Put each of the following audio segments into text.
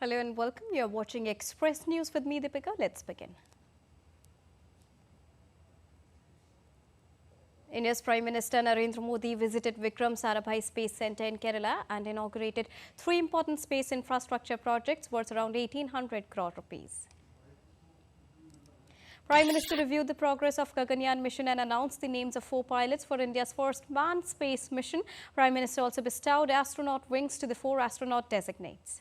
Hello and welcome. You are watching Express News with me, Deepika. Let's begin. India's Prime Minister Narendra Modi visited Vikram Sarabhai Space Centre in Kerala and inaugurated three important space infrastructure projects worth around 1,800 crore rupees. Prime Minister reviewed the progress of Gaganyaan mission and announced the names of 4 pilots for India's first manned space mission. Prime Minister also bestowed astronaut wings to the 4 astronaut designates.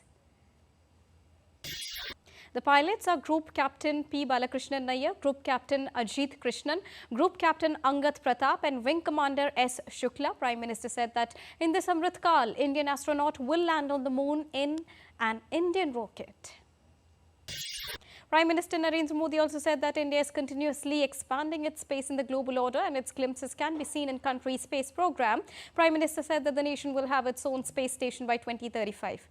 The pilots are Group Captain P. Balakrishnan Nayyar, Group Captain Ajit Krishnan, Group Captain Angat Pratap and Wing Commander S. Shukla. Prime Minister said that in this Amrit Kaal, Indian astronaut will land on the moon in an Indian rocket. Prime Minister Narendra Modi also said that India is continuously expanding its space in the global order and its glimpses can be seen in country's space program. Prime Minister said that the nation will have its own space station by 2035.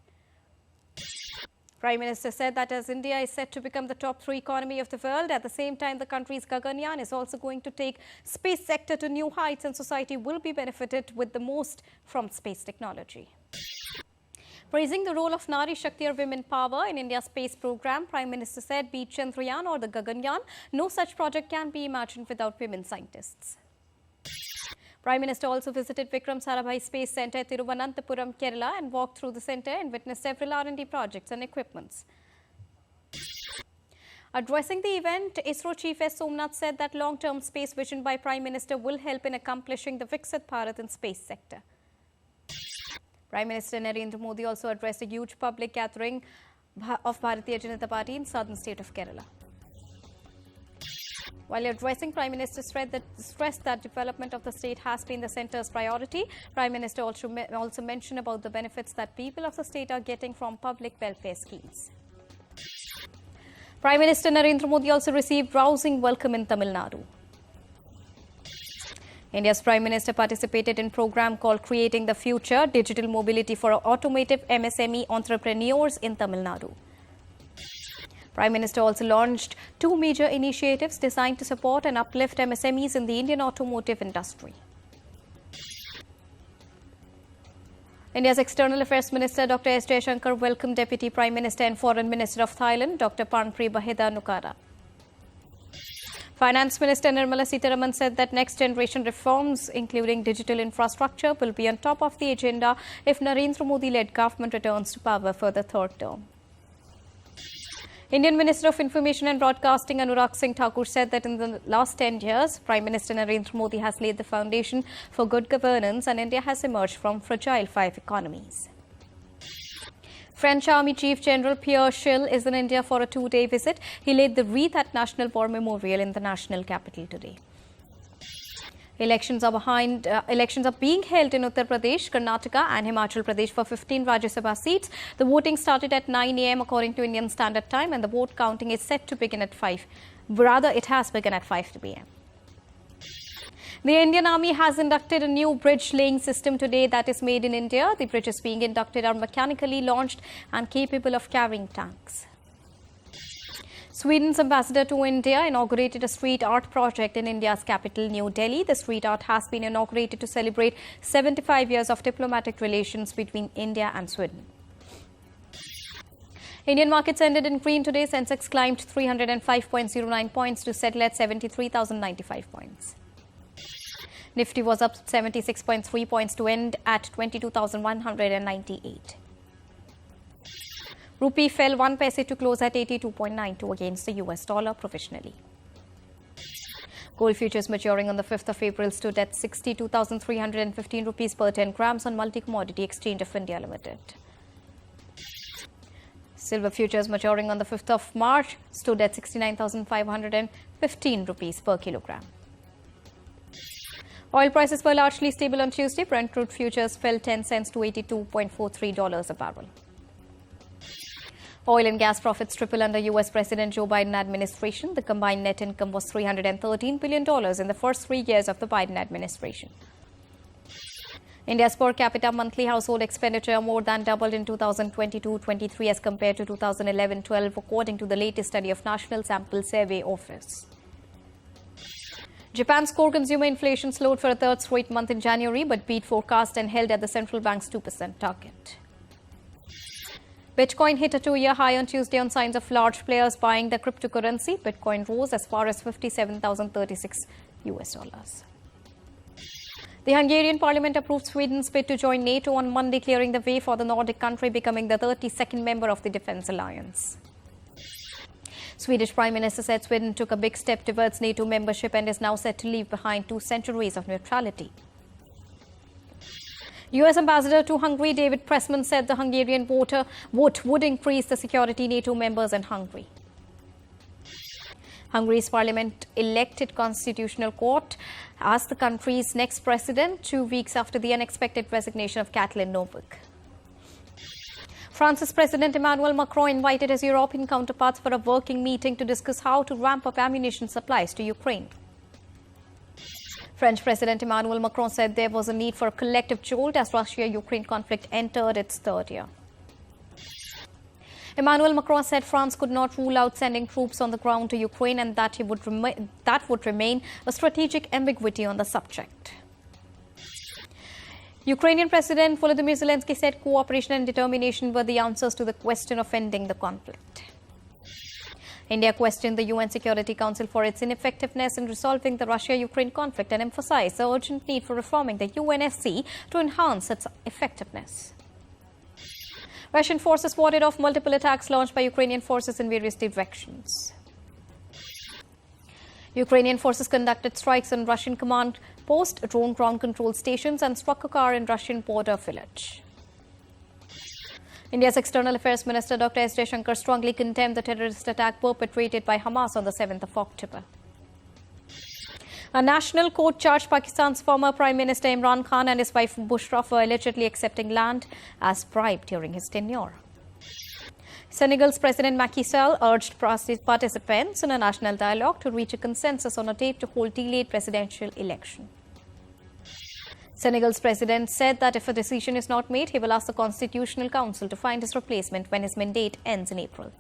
Prime Minister said that as India is set to become the top 3 economy of the world, at the same time the country's Gaganyaan is also going to take space sector to new heights and society will be benefited with the most from space technology. Praising the role of Nari Shakti or women power in India's space program, Prime Minister said be it Chandrayaan or the Gaganyaan, no such project can be imagined without women scientists. Prime Minister also visited Vikram Sarabhai Space Centre at Thiruvananthapuram, Kerala and walked through the centre and witnessed several R&D projects and equipments. Addressing the event, ISRO Chief S. Somnath said that long-term space vision by Prime Minister will help in accomplishing the Viksit Bharat in space sector. Prime Minister Narendra Modi also addressed a huge public gathering of Bharatiya Janata Party in southern state of Kerala. While addressing, Prime Minister stressed that development of the state has been the centre's priority. Prime Minister also mentioned about the benefits that people of the state are getting from public welfare schemes. Prime Minister Narendra Modi also received rousing welcome in Tamil Nadu. India's Prime Minister participated in a program called Creating the Future, Digital Mobility for Automotive MSME Entrepreneurs in Tamil Nadu. Prime Minister also launched 2 major initiatives designed to support and uplift MSMEs in the Indian automotive industry. India's External Affairs Minister Dr. S. Jaishankar welcomed Deputy Prime Minister and Foreign Minister of Thailand Dr. Parnpree Bahiddha-Nukara. Finance Minister Nirmala Sitharaman said that next generation reforms, including digital infrastructure, will be on top of the agenda if Narendra Modi-led government returns to power for the 3rd term. Indian Minister of Information and Broadcasting Anurag Singh Thakur said that in the last 10 years, Prime Minister Narendra Modi has laid the foundation for good governance and India has emerged from fragile 5 economies. French Army Chief General Pierre Schill is in India for a 2-day visit. He laid the wreath at National War Memorial in the national capital today. Elections are being held in Uttar Pradesh, Karnataka and Himachal Pradesh for 15 Rajya Sabha seats. The voting started at 9 a.m. according to Indian Standard Time and the vote counting is set to begin at 5. Rather, it has begun at 5 p.m. The Indian Army has inducted a new bridge-laying system today that is made in India. The bridges being inducted are mechanically launched and capable of carrying tanks. Sweden's ambassador to India inaugurated a street art project in India's capital, New Delhi. The street art has been inaugurated to celebrate 75 years of diplomatic relations between India and Sweden. Indian markets ended in green today. Sensex climbed 305.09 points to settle at 73,095 points. Nifty was up 76.3 points to end at 22,198. Rupee fell 1 paise to close at 82.92 against the US dollar provisionally. Gold futures maturing on the 5th of April stood at 62,315 rupees per 10 grams on Multi-Commodity Exchange of India Limited. Silver futures maturing on the 5th of March stood at 69,515 rupees per kilogram. Oil prices were largely stable on Tuesday. Brent crude futures fell 10 cents to $82.43 a barrel. Oil and gas profits tripled under U.S. President Joe Biden administration. The combined net income was $313 billion in the first 3 years of the Biden administration. India's per capita monthly household expenditure more than doubled in 2022-23 as compared to 2011-12, according to the latest study of National Sample Survey Office. Japan's core consumer inflation slowed for a 3rd straight month in January, but beat forecast and held at the central bank's 2% target. Bitcoin hit a 2-year high on Tuesday on signs of large players buying the cryptocurrency. Bitcoin rose as far as $57,036. The Hungarian parliament approved Sweden's bid to join NATO on Monday, clearing the way for the Nordic country becoming the 32nd member of the defense alliance. Swedish Prime Minister said Sweden took a big step towards NATO membership and is now set to leave behind 2 centuries of neutrality. US Ambassador to Hungary David Pressman said the Hungarian vote would increase the security NATO members in Hungary. Hungary's parliament elected Constitutional Court as the country's next president 2 weeks after the unexpected resignation of Katalin Novak. France's President Emmanuel Macron invited his European counterparts for a working meeting to discuss how to ramp up ammunition supplies to Ukraine. French President Emmanuel Macron said there was a need for a collective jolt as Russia-Ukraine conflict entered its 3rd year. Emmanuel Macron said France could not rule out sending troops on the ground to Ukraine and that would remain a strategic ambiguity on the subject. Ukrainian President Volodymyr Zelensky said cooperation and determination were the answers to the question of ending the conflict. India questioned the UN Security Council for its ineffectiveness in resolving the Russia-Ukraine conflict and emphasized the urgent need for reforming the UNSC to enhance its effectiveness. Russian forces warded off multiple attacks launched by Ukrainian forces in various directions. Ukrainian forces conducted strikes on Russian command post, drone ground control stations and struck a car in Russian border village. India's External Affairs Minister Dr. S. Jaishankar strongly condemned the terrorist attack perpetrated by Hamas on the 7th of October. A national court charged Pakistan's former Prime Minister Imran Khan and his wife Bushra for allegedly accepting land as bribe during his tenure. Senegal's President Macky Sall urged participants in a national dialogue to reach a consensus on a date to hold delayed presidential election. Senegal's president said that if a decision is not made, he will ask the Constitutional Council to find his replacement when his mandate ends in April.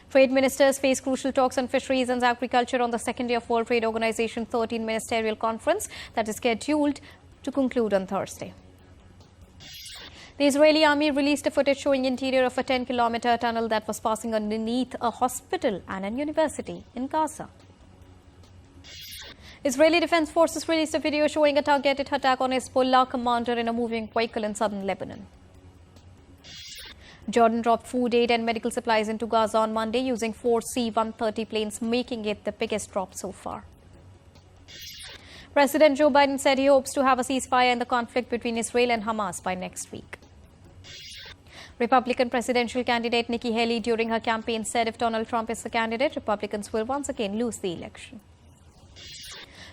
Trade ministers face crucial talks on fisheries and agriculture on the 2nd day of World Trade Organization's 13th Ministerial Conference that is scheduled to conclude on Thursday. The Israeli army released a footage showing interior of a 10-kilometer tunnel that was passing underneath a hospital and a university in Gaza. Israeli Defense Forces released a video showing a targeted attack on Hezbollah commander in a moving vehicle in southern Lebanon. Jordan dropped food aid and medical supplies into Gaza on Monday using 4 C-130 planes, making it the biggest drop so far. President Joe Biden said he hopes to have a ceasefire in the conflict between Israel and Hamas by next week. Republican presidential candidate Nikki Haley during her campaign said if Donald Trump is the candidate, Republicans will once again lose the election.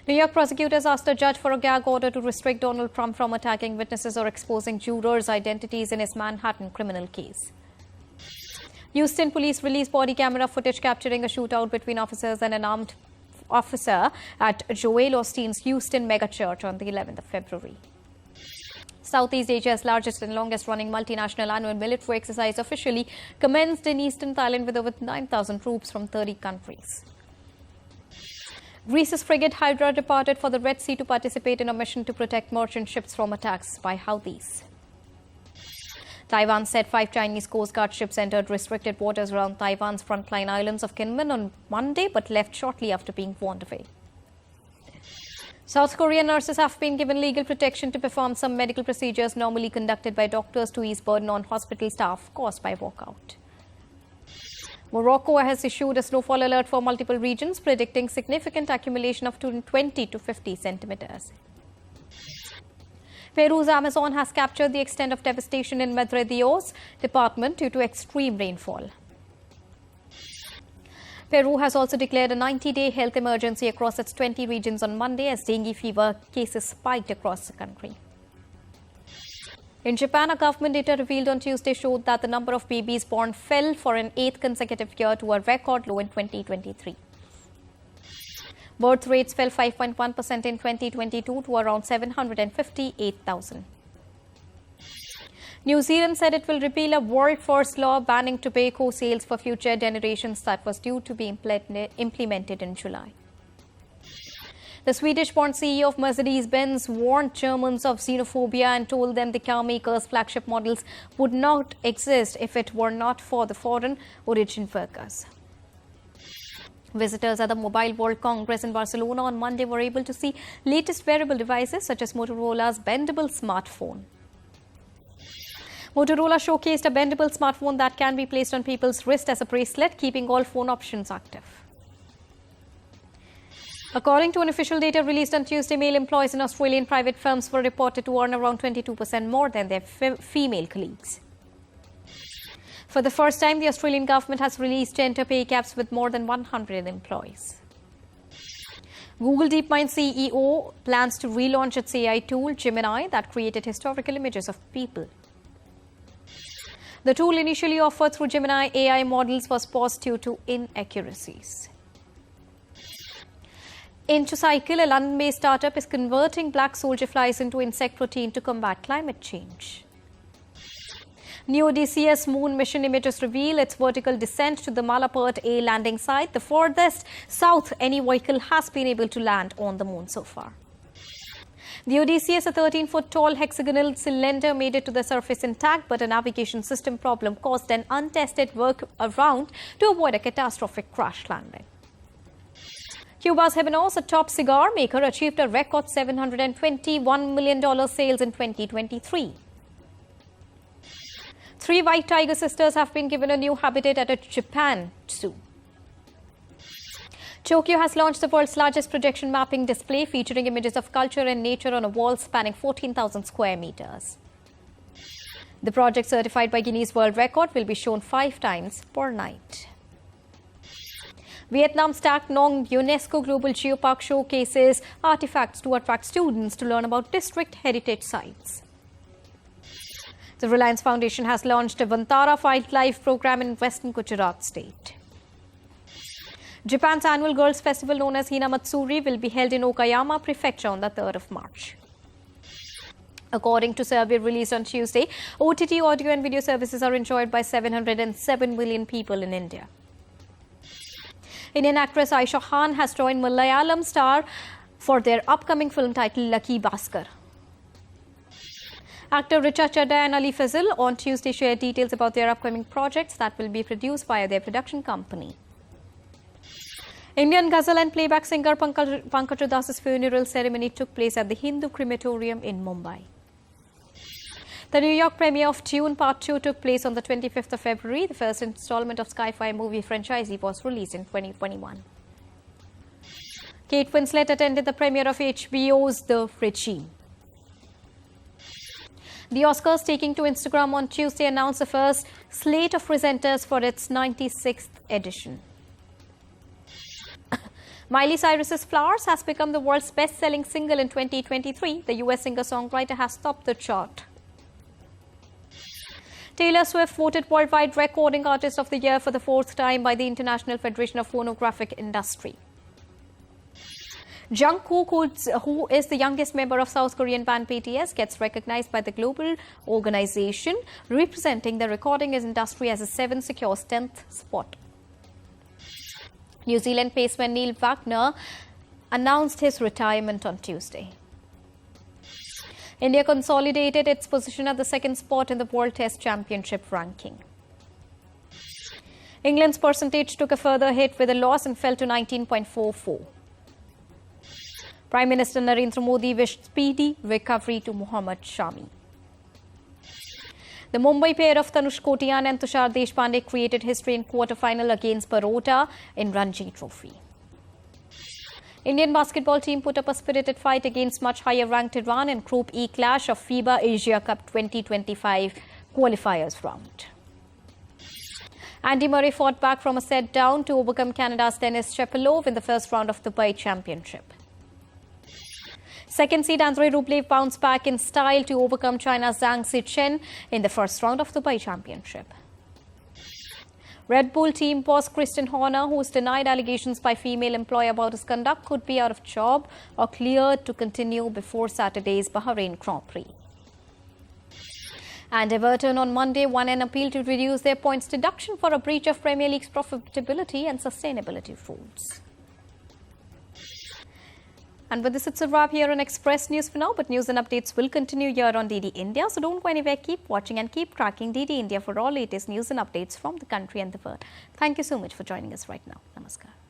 New York prosecutors asked a judge for a gag order to restrict Donald Trump from attacking witnesses or exposing jurors' identities in his Manhattan criminal case. Houston police released body camera footage capturing a shootout between officers and an armed officer at Joel Osteen's Houston megachurch on the 11th of February. Southeast Asia's largest and longest-running multinational annual military exercise officially commenced in eastern Thailand with over 9,000 troops from 30 countries. Greece's frigate Hydra departed for the Red Sea to participate in a mission to protect merchant ships from attacks by Houthis. Taiwan said 5 Chinese Coast Guard ships entered restricted waters around Taiwan's frontline islands of Kinmen on Monday but left shortly after being warned away. South Korean nurses have been given legal protection to perform some medical procedures normally conducted by doctors to ease burden on hospital staff caused by walkout. Morocco has issued a snowfall alert for multiple regions, predicting significant accumulation of 20 to 50 centimeters. Peru's Amazon has captured the extent of devastation in Madre Dios department due to extreme rainfall. Peru has also declared a 90-day health emergency across its 20 regions on Monday as dengue fever cases spiked across the country. In Japan, a government data revealed on Tuesday showed that the number of babies born fell for an 8th consecutive year to a record low in 2023. Birth rates fell 5.1% in 2022 to around 758,000. New Zealand said it will repeal a world-first law banning tobacco sales for future generations that was due to be implemented in July. The Swedish-born CEO of Mercedes-Benz warned Germans of xenophobia and told them the car maker's flagship models would not exist if it were not for the foreign origin workers. Visitors at the Mobile World Congress in Barcelona on Monday were able to see latest wearable devices such as Motorola's bendable smartphone. Motorola showcased a bendable smartphone that can be placed on people's wrist as a bracelet, keeping all phone options active. According to an official data released on Tuesday, male employees in Australian private firms were reported to earn around 22% more than their female colleagues. For the first time, the Australian government has released gender pay gaps with more than 100 employees. Google DeepMind CEO plans to relaunch its AI tool, Gemini, that created historical images of people. The tool initially offered through Gemini AI models was paused due to inaccuracies. Inchocycle, a London-based startup, is converting black soldier flies into insect protein to combat climate change. New Odysseus moon mission images reveal its vertical descent to the Malapert A landing site, the furthest south any vehicle has been able to land on the moon so far. The Odysseus, a 13-foot-tall hexagonal cylinder, made it to the surface intact, but a navigation system problem caused an untested workaround to avoid a catastrophic crash landing. Cuba's Habanos, a top cigar maker, achieved a record $721 million sales in 2023. 3 white tiger sisters have been given a new habitat at a Japan zoo. Tokyo has launched the world's largest projection mapping display featuring images of culture and nature on a wall spanning 14,000 square meters. The project, certified by Guinness World Record, will be shown 5 times per night. Vietnam's Tak Nong UNESCO Global Geopark showcases artifacts to attract students to learn about district heritage sites. The Reliance Foundation has launched a Vantara Wildlife program in western Gujarat state. Japan's annual girls' festival known as Hina Matsuri will be held in Okayama Prefecture on the 3rd of March. According to a survey released on Tuesday, OTT audio and video services are enjoyed by 707 million people in India. Indian actress Aisha Khan has joined Malayalam star for their upcoming film titled Lucky Bhaskar. Actor Richa Chadda and Ali Fazil on Tuesday shared details about their upcoming projects that will be produced by their production company. Indian ghazal and playback singer Pankaj Udas's funeral ceremony took place at the Hindu crematorium in Mumbai. The New York premiere of Dune Part 2 took place on the 25th of February. The first installment of Sci-Fi movie franchise was released in 2021. Kate Winslet attended the premiere of HBO's The Regime. The Oscars, taking to Instagram on Tuesday, announced the first slate of presenters for its 96th edition. Miley Cyrus's Flowers has become the world's best-selling single in 2023. The US singer-songwriter has topped the chart. Taylor Swift voted Worldwide Recording Artist of the Year for the 4th time by the International Federation of Phonographic Industry. Jungkook, who is the youngest member of South Korean band BTS, gets recognized by the global organization representing the recording industry as a 7th secures 10th spot. New Zealand paceman Neil Wagner announced his retirement on Tuesday. India consolidated its position at the 2nd spot in the World Test Championship ranking. England's percentage took a further hit with a loss and fell to 19.44. Prime Minister Narendra Modi wished speedy recovery to Mohammad Shami. The Mumbai pair of Tanush Kotiyan and Tushar Deshpande created history in quarter-final against Baroda in Ranji Trophy. Indian basketball team put up a spirited fight against much higher-ranked Iran in Group E clash of FIBA Asia Cup 2025 qualifiers round. Andy Murray fought back from a set down to overcome Canada's Denis Shapovalov in the first round of the Dubai Championship. Second seed Andrei Rublev bounced back in style to overcome China's Zhang Zichen in the first round of the Dubai Championship. Red Bull team boss Christian Horner, who was denied allegations by female employer about his conduct, could be out of job or cleared to continue before Saturday's Bahrain Grand Prix. And Everton on Monday won an appeal to reduce their points deduction for a breach of Premier League's profitability and sustainability rules. And with this, it's a wrap here on Express News for now, but news and updates will continue here on DD India. So don't go anywhere, keep watching and keep tracking DD India for all latest news and updates from the country and the world. Thank you so much for joining us right now. Namaskar.